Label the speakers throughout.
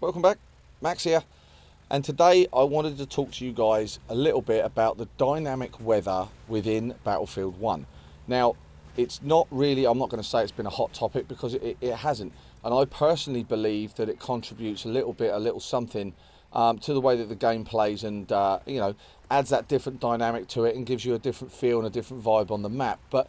Speaker 1: welcome back. Max here. And today I wanted to talk to you guys a little bit about the dynamic weather within Battlefield 1. Now, it's not really, I'm not going to say it's been a hot topic because it hasn't. And I personally believe that it contributes a little something to the way that the game plays and, adds that different dynamic to it and gives you a different feel and a different vibe on the map. But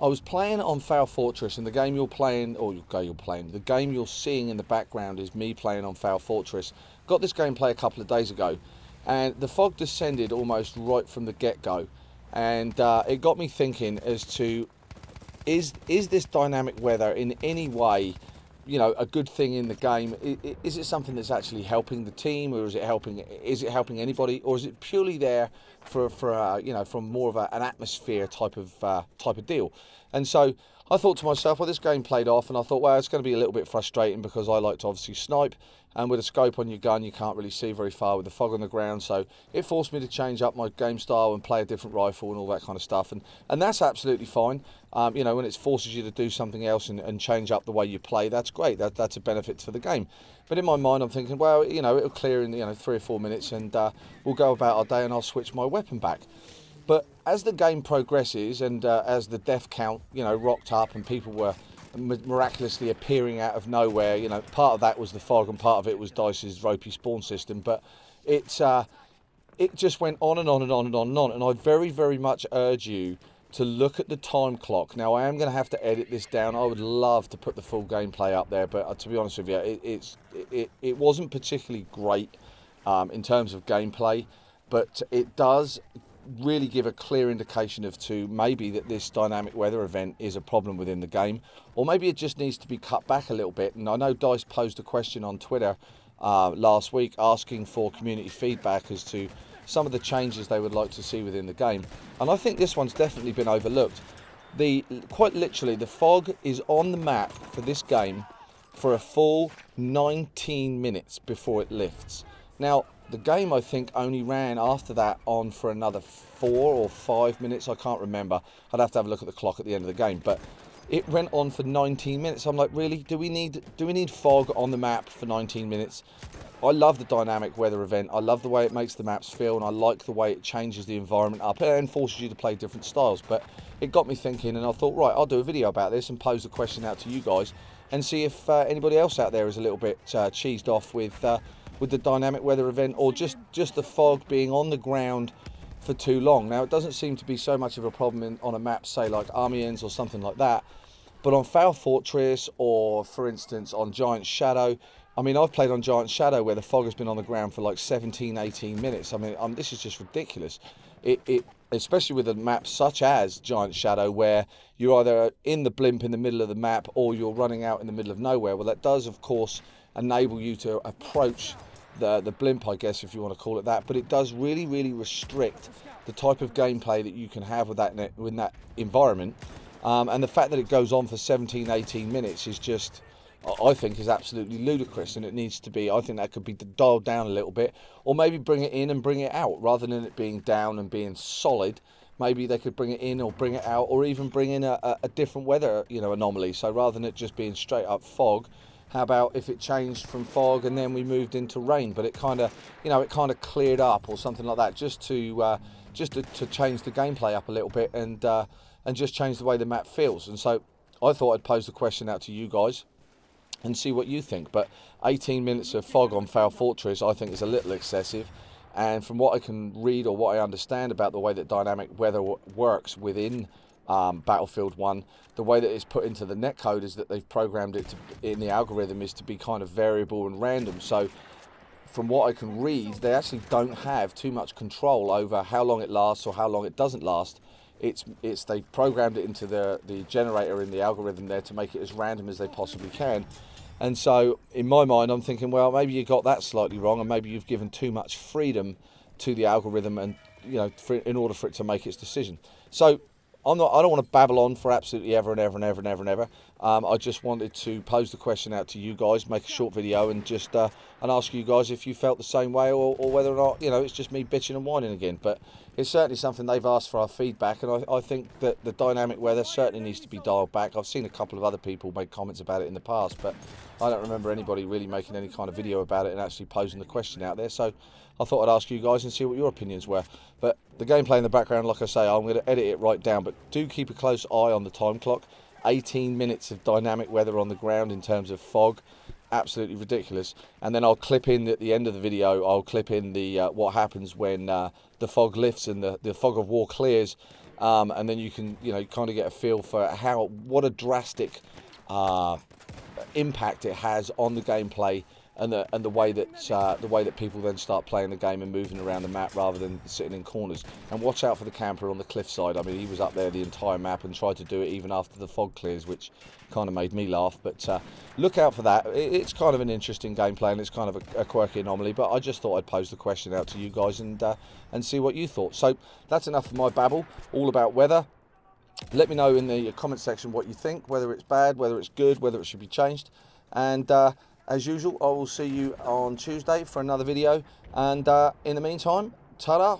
Speaker 1: I was playing on Fail Fortress, and the game you're playing, the game you're seeing in the background is me playing on Fail Fortress. Got this gameplay a couple of days ago, and the fog descended almost right from the get-go, and it got me thinking as to is this dynamic weather in any way, a good thing in the game? Is it something that's actually helping the team, or is it helping anybody, or is it purely there for from more of an atmosphere type of deal? And so I thought to myself, well, this game played off, and I thought, well, it's going to be a little bit frustrating because I like to obviously snipe, and with a scope on your gun, you can't really see very far with the fog on the ground. So it forced me to change up my game style and play a different rifle and all that kind of stuff. And that's absolutely fine. When it forces you to do something else and change up the way you play, that's great. That's a benefit for the game. But in my mind, I'm thinking, well, it'll clear in 3 or 4 minutes, and we'll go about our day, and I'll switch my weapon back. But as the game progresses and as the death count, rocked up and people were miraculously appearing out of nowhere, part of that was the fog and part of it was DICE's ropey spawn system. But it just went on and on and on and on and on. And I very, very much urge you to look at the time clock. Now, I am going to have to edit this down. I would love to put the full gameplay up there, but to be honest with you, it wasn't particularly great in terms of gameplay, but it does really give a clear indication of maybe that this dynamic weather event is a problem within the game, or maybe it just needs to be cut back a little bit. And I know DICE posed a question on Twitter last week asking for community feedback as to some of the changes they would like to see within the game, and I think this one's definitely been overlooked. Quite literally, the fog is on the map for this game for a full 19 minutes before it lifts. Now, the game, I think, only ran after that on for another 4 or 5 minutes. I can't remember. I'd have to have a look at the clock at the end of the game. But it went on for 19 minutes. I'm like, really? Do we need fog on the map for 19 minutes? I love the dynamic weather event. I love the way it makes the maps feel, and I like the way it changes the environment up and forces you to play different styles. But it got me thinking, and I thought, right, I'll do a video about this and pose the question out to you guys and see if anybody else out there is a little bit cheesed off with the dynamic weather event, or just the fog being on the ground for too long. Now, it doesn't seem to be so much of a problem on a map, say like Amiens or something like that, but on Fail Fortress, or for instance on Giant Shadow, I mean, I've played on Giant Shadow where the fog has been on the ground for like 17, 18 minutes. I mean, this is just ridiculous. Especially with a map such as Giant Shadow, where you're either in the blimp in the middle of the map or you're running out in the middle of nowhere. Well, that does, of course, enable you to approach the blimp, I guess, if you want to call it that, but it does really, really restrict the type of gameplay that you can have with that environment. And the fact that it goes on for 17, 18 minutes is just, I think, is absolutely ludicrous, and it needs to be, I think that could be dialed down a little bit, or maybe bring it in and bring it out, rather than it being down and being solid. Maybe they could bring it in or bring it out, or even bring in a different weather, anomaly. So rather than it just being straight up fog, how about if it changed from fog and then we moved into rain, but it kind of cleared up or something like that, just to change the gameplay up a little bit and just change the way the map feels. And so I thought I'd pose the question out to you guys and see what you think. But 18 minutes of fog on Fail Fortress, I think, is a little excessive. And from what I can read or what I understand about the way that dynamic weather works within Battlefield 1, the way that it's put into the netcode is that they've programmed it in the algorithm is to be kind of variable and random. So from what I can read, they actually don't have too much control over how long it lasts or how long it doesn't last. They've programmed it into the generator in the algorithm there to make it as random as they possibly can. And so in my mind, I'm thinking, well, maybe you got that slightly wrong, and maybe you've given too much freedom to the algorithm, and in order for it to make its decision. So I don't want to babble on for absolutely ever and ever and ever and ever and ever. I just wanted to pose the question out to you guys, make a short video, and just and ask you guys if you felt the same way, or whether or not, you know, it's just me bitching and whining again. But it's certainly something they've asked for our feedback, and I think that the dynamic weather certainly needs to be dialed back. I've seen a couple of other people make comments about it in the past, but I don't remember anybody really making any kind of video about it and actually posing the question out there. So I thought I'd ask you guys and see what your opinions were. But the gameplay in the background, like I say, I'm going to edit it right down, but do keep a close eye on the time clock. 18 minutes of dynamic weather on the ground in terms of fog, absolutely ridiculous. And then I'll clip in at the end of the video, I'll clip in the what happens when the fog lifts and the fog of war clears, and then you can, you know, kind of get a feel for what a drastic impact it has on the gameplay, and the way that people then start playing the game and moving around the map rather than sitting in corners. And watch out for the camper on the cliffside. I mean, he was up there the entire map and tried to do it even after the fog clears, which kind of made me laugh. But look out for that. It's kind of an interesting gameplay, and it's kind of a quirky anomaly. But I just thought I'd pose the question out to you guys and see what you thought. So that's enough of my babble all about weather. Let me know in the comment section what you think, whether it's bad, whether it's good, whether it should be changed. And as usual, I will see you on Tuesday for another video. And in the meantime, ta-da!